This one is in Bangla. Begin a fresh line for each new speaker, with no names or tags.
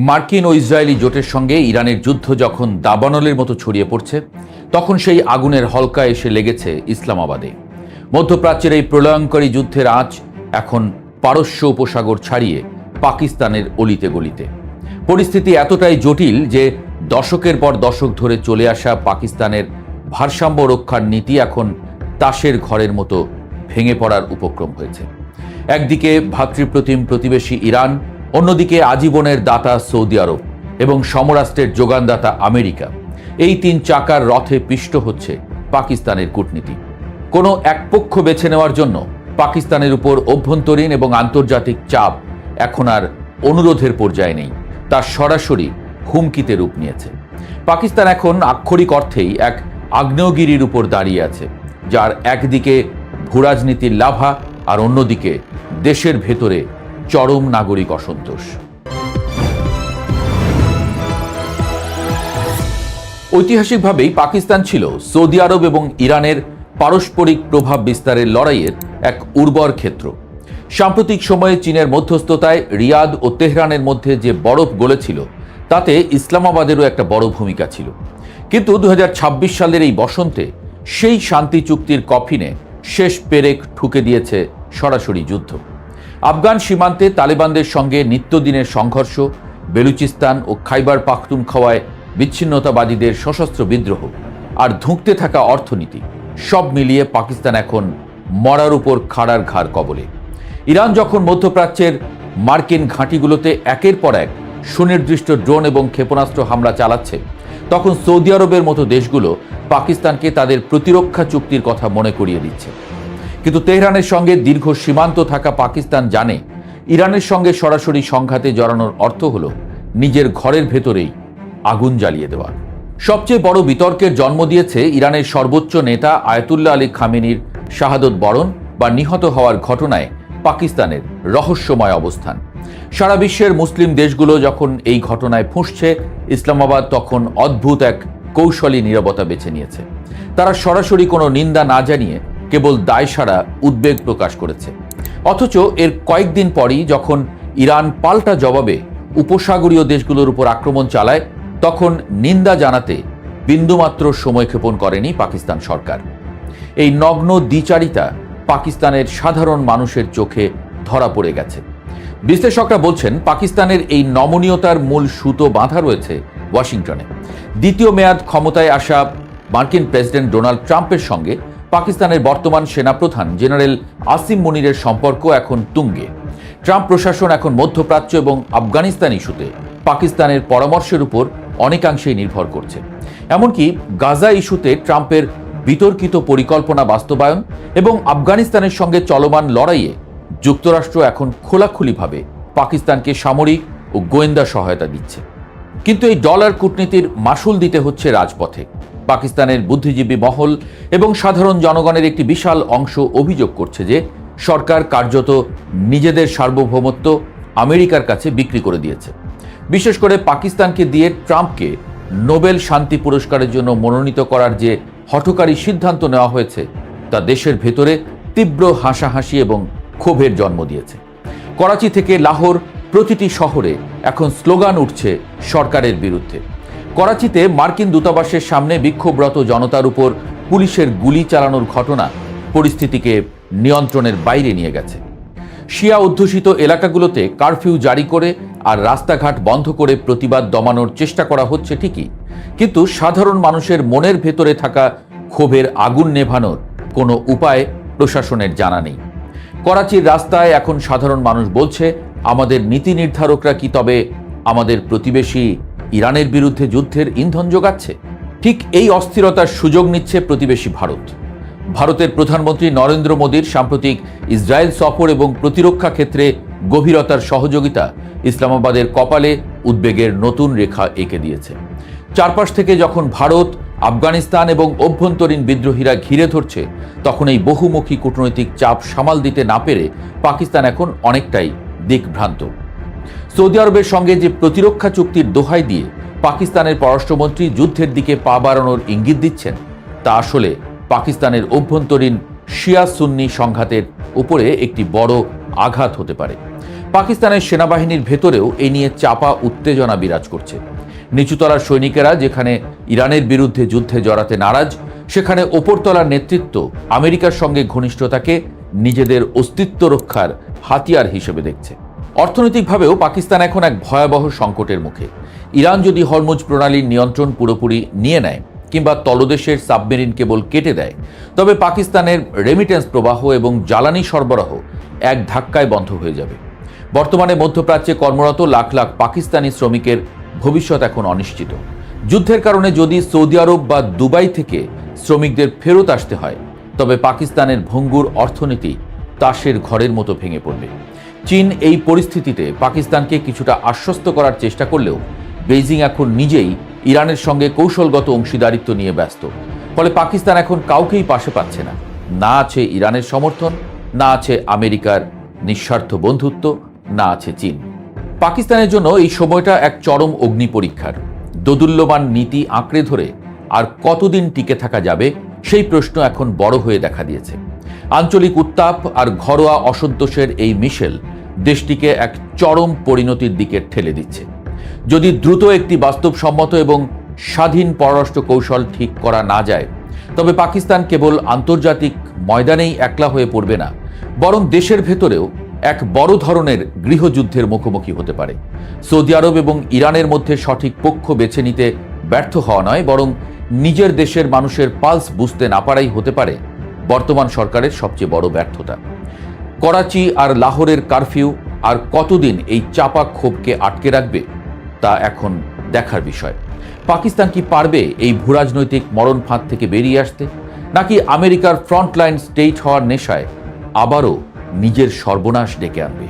মার্কিন ও ইসরায়েলি জোটের সঙ্গে ইরানের যুদ্ধ যখন দাবানলের মতো ছড়িয়ে পড়ছে, তখন সেই আগুনের হলকা এসে লেগেছে ইসলামাবাদে। মধ্যপ্রাচ্যের এই প্রলয়ঙ্করী যুদ্ধের আঁচ এখন পারস্য উপসাগর ছাড়িয়ে পাকিস্তানের অলিতে গলিতে। পরিস্থিতি এতটাই জটিল যে দশকের পর দশক ধরে চলে আসা পাকিস্তানের ভারসাম্য রক্ষার নীতি এখন তাসের ঘরের মতো ভেঙে পড়ার উপক্রম হয়েছে। একদিকে ভ্রাতৃপ্রতিম প্রতিবেশী ইরান, অন্যদিকে আজীবনের দাতা সৌদি আরব এবং সমরাষ্ট্রের যোগানদাতা আমেরিকা, এই তিন চাকার রথে পিষ্ট হচ্ছে পাকিস্তানের কূটনীতি। কোনো এক পক্ষ বেছে নেওয়ার জন্য পাকিস্তানের উপর অভ্যন্তরীণ এবং আন্তর্জাতিক চাপ এখন আর অনুরোধের পর্যায়ে নেই, তা সরাসরি হুমকিতে রূপ নিয়েছে। পাকিস্তান এখন আক্ষরিক অর্থেই এক আগ্নেয়গিরির উপর দাঁড়িয়ে আছে, যার একদিকে ভূরাজনীতির লাভা আর অন্যদিকে দেশের ভেতরে চরম নাগরিক অসন্তোষ। ঐতিহাসিকভাবেই পাকিস্তান ছিল সৌদি আরব এবং ইরানের পারস্পরিক প্রভাব বিস্তারের লড়াইয়ের এক উর্বর ক্ষেত্র। সাম্প্রতিক সময়ে চীনের মধ্যস্থতায় রিয়াদ ও তেহরানের মধ্যে যে বরফ গলেছিল, তাতে ইসলামাবাদেরও একটা বড় ভূমিকা ছিল। কিন্তু 2026 সালের এই বসন্তে সেই শান্তি চুক্তির কফিনে শেষ পেরেক ঠুকে দিয়েছে সরাসরি যুদ্ধ। আফগান সীমান্তে তালেবানদের সঙ্গে নিত্যদিনের সংঘর্ষ, বেলুচিস্তান ও খাইবার পাখতুনখোয়ায় বিচ্ছিন্নতাবাদীদের সশস্ত্র বিদ্রোহ আর ধুঁকতে থাকা অর্থনীতি, সব মিলিয়ে পাকিস্তান এখন মরার উপর খাড়ার ঘাড় কবলে। ইরান যখন মধ্যপ্রাচ্যের মার্কিন ঘাঁটিগুলোতে একের পর এক সুনির্দিষ্ট ড্রোন এবং ক্ষেপণাস্ত্র হামলা চালাচ্ছে, তখন সৌদি আরবের মতো দেশগুলো পাকিস্তানকে তাদের প্রতিরক্ষা চুক্তির কথা মনে করিয়ে দিচ্ছে। কিন্তু তেহরানের সঙ্গে দীর্ঘ সীমান্ত থাকা পাকিস্তান জানে, ইরানের সঙ্গে সরাসরি সংঘাতে জড়ানোর অর্থ হল নিজের ঘরের ভেতরেই আগুন জ্বালিয়ে দেওয়া। সবচেয়ে বড় বিতর্কের জন্ম দিয়েছে ইরানের সর্বোচ্চ নেতা আয়াতুল্লাহ আলী খামেনির শাহাদত বরণ বা নিহত হওয়ার ঘটনায় পাকিস্তানের রহস্যময় অবস্থান। সারা বিশ্বের মুসলিম দেশগুলো যখন এই ঘটনায় ফুঁসছে, ইসলামাবাদ তখন অদ্ভুত এক কৌশলী নীরবতা বেছে নিয়েছে। তারা সরাসরি কোনো নিন্দা না জানিয়ে কেবল দায়সারা উদ্বেগ প্রকাশ করেছে। অথচ এর কয়েকদিন পরই যখন ইরান পাল্টা জবাবে উপসাগরীয় দেশগুলোর উপর আক্রমণ চালায়, তখন নিন্দা জানাতে বিন্দুমাত্র সময় ক্ষেপণ করেনি পাকিস্তান সরকার। এই নগ্ন দ্বিচারিতা পাকিস্তানের সাধারণ মানুষের চোখে ধরা পড়ে গেছে। বিশ্লেষকরা বলছেন, পাকিস্তানের এই নমনীয়তার মূল সুতো বাঁধা রয়েছে ওয়াশিংটনে। দ্বিতীয় মেয়াদ ক্ষমতায় আসা মার্কিন প্রেসিডেন্ট ডোনাল্ড ট্রাম্পের সঙ্গে পাকিস্তানের বর্তমান সেনাপ্রধান জেনারেল আসিম মুনিরের সম্পর্ক এখন তুঙ্গে। ট্রাম্প প্রশাসন এখন মধ্যপ্রাচ্য এবং আফগানিস্তান ইস্যুতে পাকিস্তানের পরামর্শের উপর অনেকাংশেই নির্ভর করছে। এমনকি গাজা ইস্যুতে ট্রাম্পের বিতর্কিত পরিকল্পনা বাস্তবায়ন এবং আফগানিস্তানের সঙ্গে চলমান লড়াইয়ে যুক্তরাষ্ট্র এখন খোলাখুলিভাবে পাকিস্তানকে সামরিক ও গোয়েন্দা সহায়তা দিচ্ছে। কিন্তু এই ডলার কূটনীতির মাসুল দিতে হচ্ছে রাজপথে। পাকিস্তানের বুদ্ধিজীবী মহল এবং সাধারণ জনগণের একটি বিশাল অংশ অভিযোগ করছে যে সরকার কার্যত নিজেদের সার্বভৌমত্ব আমেরিকার কাছে বিক্রি করে দিয়েছে। বিশেষ করে পাকিস্তানকে দিয়ে ট্রাম্পকে নোবেল শান্তি পুরস্কারের জন্য মনোনীত করার যে হঠকারী সিদ্ধান্ত নেওয়া হয়েছে, তা দেশের ভেতরে তীব্র হাসাহাসি এবং ক্ষোভের জন্ম দিয়েছে। করাচি থেকে লাহোর প্রতিটি শহরে এখন স্লোগান উঠছে সরকারের বিরুদ্ধে। করাচিতে মার্কিন দূতাবাসের সামনে বিক্ষোভরত জনতার উপর পুলিশের গুলি চালানোর ঘটনা পরিস্থিতিকে নিয়ন্ত্রণের বাইরে নিয়ে গেছে। শিয়া অধ্যুষিত এলাকাগুলোতে কারফিউ জারি করে আর রাস্তাঘাট বন্ধ করে প্রতিবাদ দমানোর চেষ্টা করা হচ্ছে ঠিকই, কিন্তু সাধারণ মানুষের মনের ভেতরে থাকা ক্ষোভের আগুন নেভানোর কোনো উপায় প্রশাসনের জানা নেই। করাচির রাস্তায় এখন সাধারণ মানুষ বলছে, আমাদের নীতি নির্ধারকরা কি তবে আমাদের প্রতিবেশী ইরানের বিরুদ্ধে যুদ্ধের ইন্ধন যোগাচ্ছে? ঠিক এই অস্থিরতার সুযোগ নিচ্ছে প্রতিবেশী ভারত। ভারতের প্রধানমন্ত্রী নরেন্দ্র মোদীর সাম্প্রতিক ইসরায়েল সফর এবং প্রতিরক্ষা ক্ষেত্রে গভীরতার সহযোগিতা ইসলামাবাদের কপালে উদ্বেগের নতুন রেখা এঁকে দিয়েছে। চারপাশ থেকে যখন ভারত, আফগানিস্তান এবং অভ্যন্তরীণ বিদ্রোহীরা ঘিরে ধরছে, তখন এই বহুমুখী কূটনৈতিক চাপ সামাল দিতে না পেরে পাকিস্তান এখন অনেকটাই দিকভ্রান্ত। সৌদি আরবের সঙ্গে যে প্রতিরক্ষা চুক্তির দোহাই দিয়ে পাকিস্তানের পররাষ্ট্রমন্ত্রী যুদ্ধের দিকে পা বাড়ানোর ইঙ্গিত দিচ্ছেন, তা আসলে পাকিস্তানের অভ্যন্তরীণ শিয়া সুন্নি সংঘাতের উপরে একটি বড় আঘাত হতে পারে। পাকিস্তানের সেনাবাহিনীর ভেতরেও এ নিয়ে চাপা উত্তেজনা বিরাজ করছে। নিচুতলার সৈনিকেরা যেখানে ইরানের বিরুদ্ধে যুদ্ধে জড়াতে নারাজ, সেখানে ওপরতলার নেতৃত্ব আমেরিকার সঙ্গে ঘনিষ্ঠতাকে নিজেদের অস্তিত্ব রক্ষার হাতিয়ার হিসেবে দেখছে। অর্থনৈতিকভাবেও পাকিস্তান এখন এক ভয়াবহ সংকটের মুখে। ইরান যদি হরমুজ প্রণালীর নিয়ন্ত্রণ পুরোপুরি নিয়ে নেয় কিংবা তলদেশের সাবমেরিন কেবল কেটে দেয়, তবে পাকিস্তানের রেমিটেন্স প্রবাহ এবং জ্বালানি সরবরাহ এক ধাক্কায় বন্ধ হয়ে যাবে। বর্তমানে মধ্যপ্রাচ্যে কর্মরত লাখ লাখ পাকিস্তানি শ্রমিকের ভবিষ্যৎ এখন অনিশ্চিত। যুদ্ধের কারণে যদি সৌদি আরব বা দুবাই থেকে শ্রমিকদের ফেরত আসতে হয়, তবে পাকিস্তানের ভঙ্গুর অর্থনীতি তাসের ঘরের মতো ভেঙে পড়বে। চীন এই পরিস্থিতিতে পাকিস্তানকে কিছুটা আশ্বস্ত করার চেষ্টা করলেও বেইজিং এখন নিজেই ইরানের সঙ্গে কৌশলগত অংশীদারিত্ব নিয়ে ব্যস্ত। ফলে পাকিস্তান এখন কাউকেই পাশে পাচ্ছে না। না আছে ইরানের সমর্থন, না আছে আমেরিকার নিঃস্বার্থ বন্ধুত্ব, না আছে চীন। পাকিস্তানের জন্য এই সময়টা এক চরম অগ্নি পরীক্ষার। দোদুল্যমান নীতি আঁকড়ে ধরে আর কতদিন টিকে থাকা যাবে, সেই প্রশ্ন এখন বড় হয়ে দেখা দিয়েছে। আঞ্চলিক উত্তাপ আর ঘরোয়া অসন্তোষের এই মিশেল দেশটিকে এক চরম পরিণতির দিকে ঠেলে দিচ্ছে। যদি দ্রুত একটি বাস্তবসম্মত এবং স্বাধীন পররাষ্ট্র কৌশল ঠিক করা না যায়, তবে পাকিস্তান কেবল আন্তর্জাতিক ময়দানেই একলা হয়ে পড়বে না, বরং দেশের ভেতরেও এক বড় ধরনের গৃহযুদ্ধের মুখোমুখি হতে পারে। সৌদি আরব এবং ইরানের মধ্যে সঠিক পক্ষ বেছে নিতে ব্যর্থ হওয়া নয়, বরং নিজের দেশের মানুষের পালস বুঝতে না পারাই হতে পারে বর্তমান সরকারের সবচেয়ে বড় ব্যর্থতা। করাচি আর লাহোরের কারফিউ আর কতদিন এই চাপা ক্ষোভকে আটকে রাখবে, তা এখন দেখার বিষয়। পাকিস্তান কি পারবে এই ভূরাজনৈতিক মরণ ফাঁদ থেকে বেরিয়ে আসতে, নাকি আমেরিকার ফ্রন্টলাইন স্টেট হওয়ার নেশায় আবারও নিজের সর্বনাশ ডেকে আনবে?